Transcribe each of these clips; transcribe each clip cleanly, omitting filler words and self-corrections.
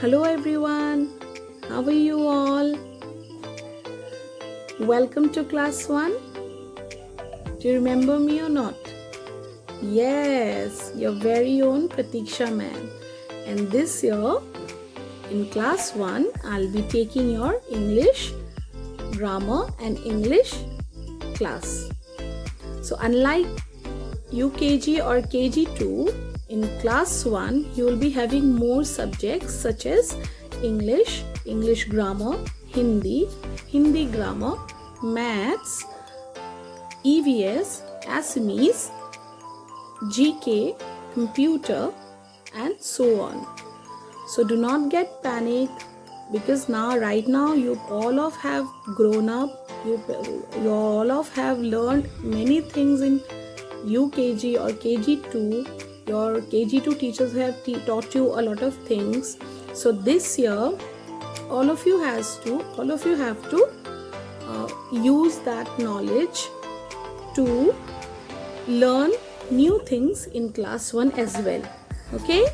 Hello everyone, how are you all? Welcome to class 1. Do you remember me or not? Yes, your very own Pratiksha ma'am. And this year, in class 1, I'll be taking your English, grammar and English class. So unlike UKG or KG2, in class 1, you will be having more subjects such as English, English grammar, Hindi, Hindi grammar, maths, EVS, Assamese, GK, computer and so on. So do not get panic because right now you all of have grown up, you all of have learned many things in UKG or KG2. Your KG2 teachers have taught you a lot of things. So this year, all of you have to use that knowledge to learn new things in class 1 as well. Okay?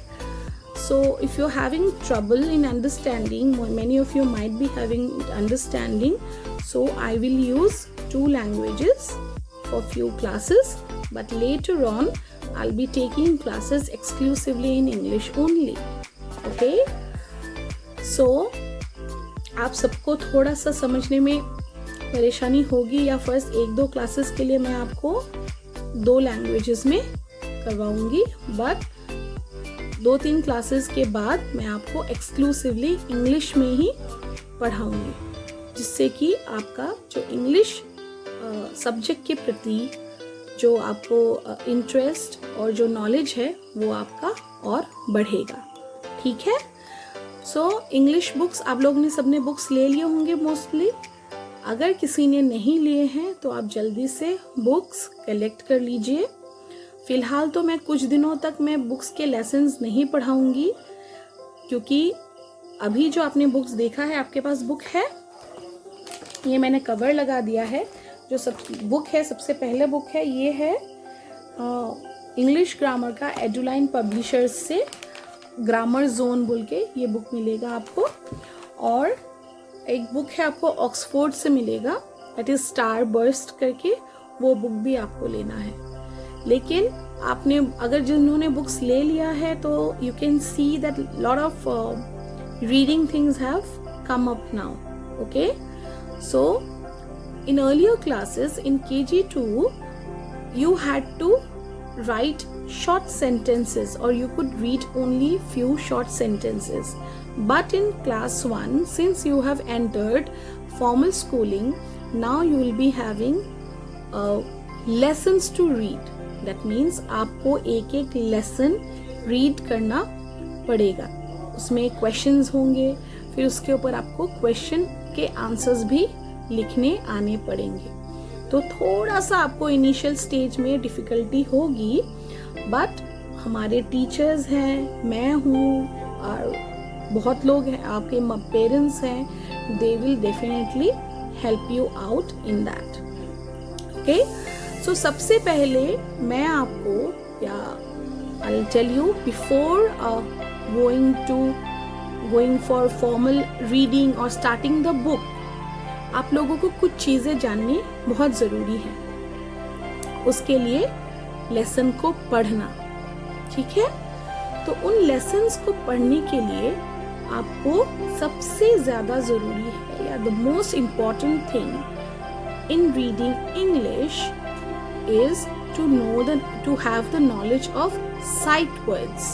So if you're having trouble in understanding, many of you might be having understanding. So I will use 2 languages for few classes, but later on I'll be taking classes exclusively in English only. Okay? So आप सबको थोड़ा सा समझने में परेशानी होगी या first 1-2 classes के लिए मैं आपको 2 लैंग्वेजेस में करवाऊंगी, बट 2-3 क्लासेस के बाद मैं आपको एक्सक्लूसिवली इंग्लिश में ही पढ़ाऊंगी, जिससे कि आपका जो इंग्लिश सब्जेक्ट के प्रति जो आपको इंटरेस्ट और जो नॉलेज है वो आपका और बढ़ेगा. ठीक है? सो इंग्लिश बुक्स आप लोगों ने सबने बुक्स ले लिए होंगे मोस्टली. अगर किसी ने नहीं लिए हैं तो आप जल्दी से बुक्स कलेक्ट कर लीजिए. फिलहाल तो मैं कुछ दिनों तक मैं बुक्स के लेसन्स नहीं पढ़ाऊंगी, क्योंकि अभी जो आपने बुक्स देखा है, आपके पास बुक है, ये मैंने कवर लगा दिया है. जो सब बुक है, सबसे पहले बुक है, ये है इंग्लिश ग्रामर का एडुलाइन पब्लिशर्स से ग्रामर जोन बोल के ये बुक मिलेगा आपको. और एक बुक है आपको ऑक्सफोर्ड से मिलेगा, दैट इज स्टार बर्स्ट करके, वो बुक भी आपको लेना है. लेकिन आपने अगर जिन्होंने बुक्स ले लिया है तो you can see that lot of reading things have come up now. Okay? So in earlier classes in KG2 you had to write short sentences or you could read only few short sentences, but in class 1 since you have entered formal schooling, now you will be having lessons to read. That means आपको एक lesson read करना पड़ेगा. उसमें questions होंगे, फिर उसके ऊपर आपको question के answers भी लिखने आने पड़ेंगे. तो थोड़ा सा आपको इनिशियल स्टेज में डिफिकल्टी होगी, बट हमारे टीचर्स हैं, मैं हूँ और बहुत लोग हैं, आपके पेरेंट्स हैं, they will definitely help you out in that. Okay? So सबसे पहले मैं आपको I will tell you before going for formal reading और स्टार्टिंग द बुक, आप लोगों को कुछ चीजें जाननी बहुत जरूरी है. उसके लिए लेसन को पढ़ना. ठीक है? तो उन लेसन्स को पढ़ने के लिए आपको सबसे ज्यादा जरूरी है, या the most important thing in reading English is to have the knowledge of sight words.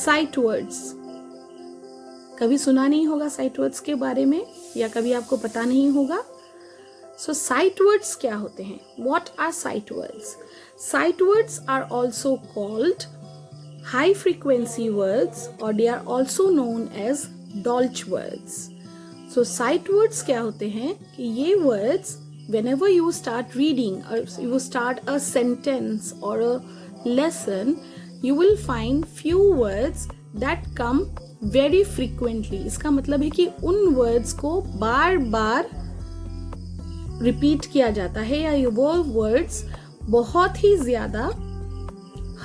Sight words कभी सुना नहीं होगा साइट वर्ड्स के बारे में, या कभी आपको पता नहीं होगा. सो साइट वर्ड्स क्या होते हैं? What are sight words? Sight words are also called high frequency words और they are also known as Dolch words. So sight words क्या होते हैं कि ये words whenever you start reading or you start a sentence or a lesson, you will find few words that come very frequently. इसका मतलब है कि उन वर्ड्स को बार बार रिपीट किया जाता है, या वो वर्ड्स बहुत ही ज्यादा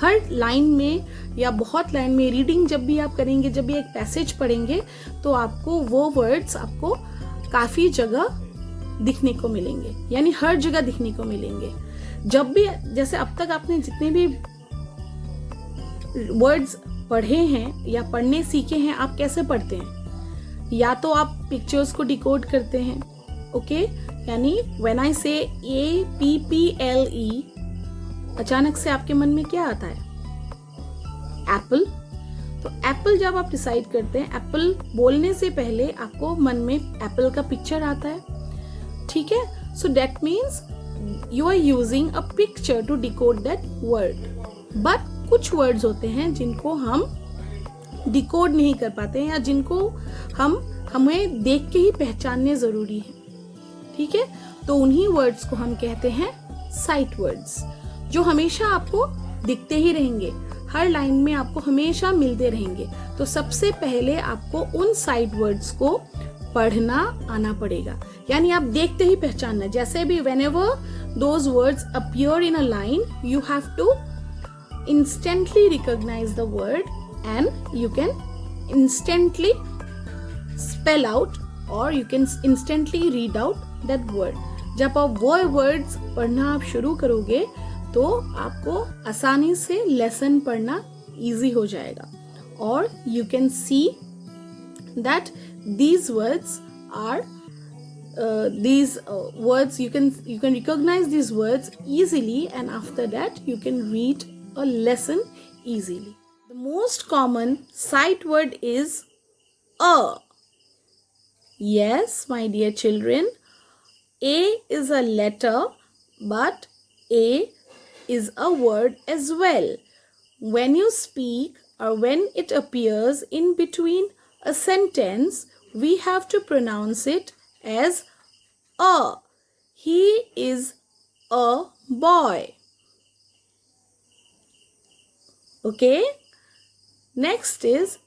हर लाइन में या बहुत लाइन में रीडिंग जब भी आप करेंगे, जब भी एक पैसेज पढ़ेंगे, तो आपको वो वर्ड्स आपको काफ़ी जगह दिखने को मिलेंगे, यानी हर जगह दिखने को मिलेंगे। जब भी, जैसे अब तक आपने जितने भी वर्ड्स पढ़े हैं या पढ़ने सीखे हैं, आप कैसे पढ़ते हैं? या तो आप पिक्चर्स को डिकोड करते हैं, ओके, यानी व्हेन आई से APPLE, अचानक से आपके मन में क्या आता है? एप्पल। तो एप्पल जब आप डिसाइड करते हैं, एप्पल बोलने से पहले आपको मन में एप्पल का पिक्चर आता है, ठीक है? So that means you are using a picture to decode that word. But कुछ वर्ड्स होते हैं जिनको हम डिकोड नहीं कर पाते हैं, या जिनको हमें देख के ही पहचानने जरूरी है, ठीक है? तो उन्हीं वर्ड्स को हम कहते हैं साइट वर्ड्स, जो हमेशा आपको दिखते ही रहेंगे, हर लाइन में आपको हमेशा मिलते रहेंगे। तो सबसे पहले आपको उन साइट वर्ड्स को पढ़ना आना पड़ेगा, यानी आप देखते ही पहचानना। जैसे भी whenever those words appear in a line, you have to instantly recognize the word and you can instantly spell out or you can instantly read out that word. जब आप वो वर्ड्स पढ़ना आप शुरू करोगे तो आपको आसानी से लेसन पढ़ना इजी हो जाएगा, और you can see that these words are words you can recognize these words easily, and after that you can read a lesson easily. The most common sight word is a. Yes, my dear children, A is a letter, but A is a word as well. When you speak or when it appears in between a sentence, we have to pronounce it as a. He is a boy. Okay? Next is.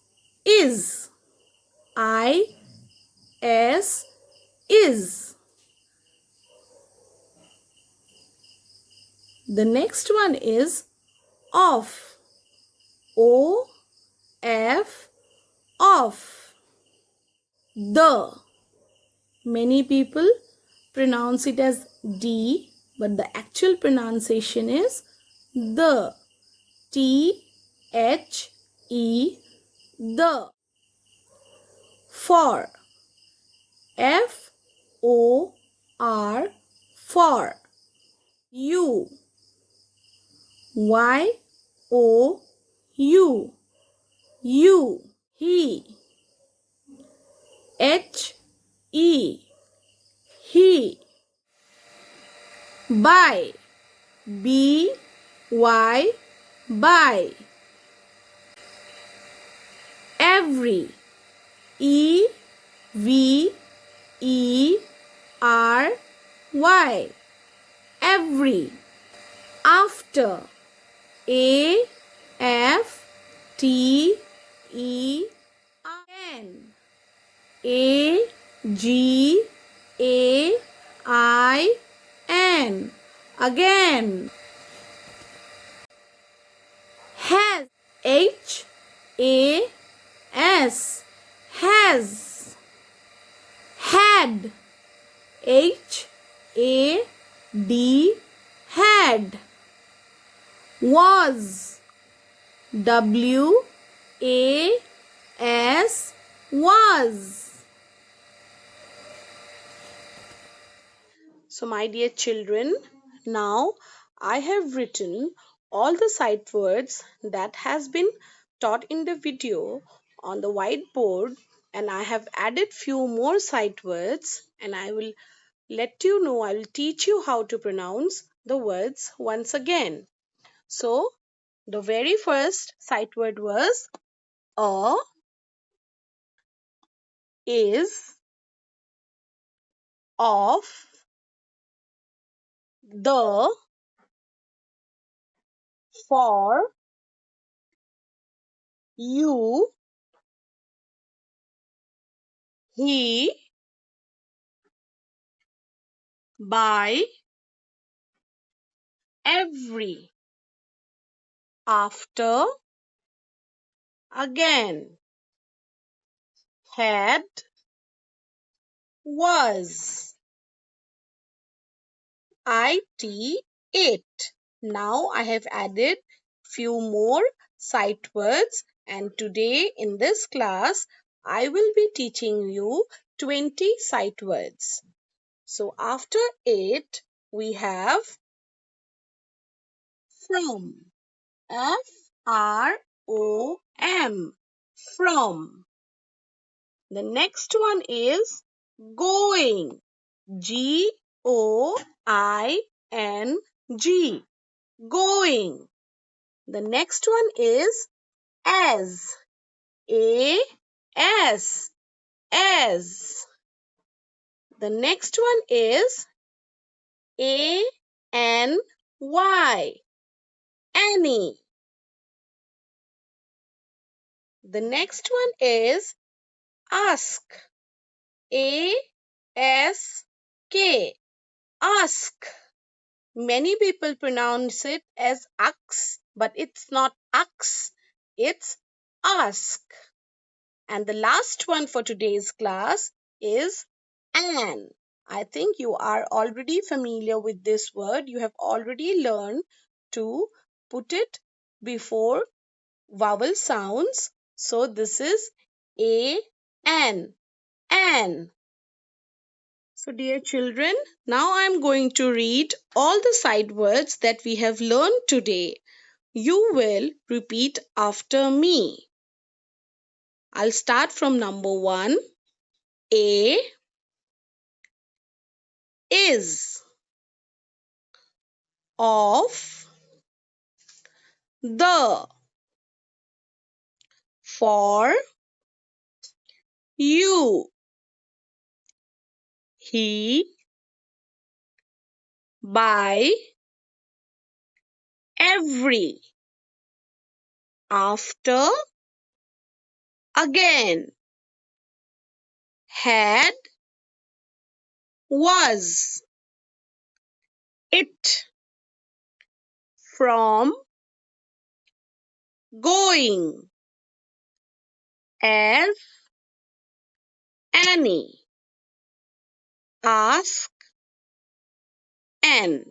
I-S, is. The next one is off. O-F, off. The. Many people pronounce it as D, but the actual pronunciation is the. T-H-E, the. For. F-O-R, for. You. Y-O-U, you. He. H-E, he. By. B-Y, by. Every. E-V-E-R-Y, every. After. A-F-T-E-R. A-G-A-I-N, again. Has. H-A-S, has. Had. H-A-D, had. Was. W-A-S, was. So my dear children, now I have written all the sight words that has been taught in the video on the whiteboard, and I have added few more sight words, and I will teach you how to pronounce the words once again. So the very first sight word was a, is, of, the, for, you, he, by, every. after, again. Had, was. It. Now I have added few more sight words, and today in this class I will be teaching you 20 sight words. So after it we have from. From. From. The next one is going. Going. Going. The next one is as. As. As. The next one is any. Any. The next one is ask. Ask. Ask. Many people pronounce it as ux, but it's not ux, it's ask. And the last one for today's class is an. I think you are already familiar with this word. You have already learned to put it before vowel sounds. So this is an. An. So dear children, now I am going to read all the sight words that we have learned today. You will repeat after me. I'll start from number 1. A is. Of. The. For. You. He. By. Every. After. Again. Had. Was. It. From. Going. As. Any. Ask. An.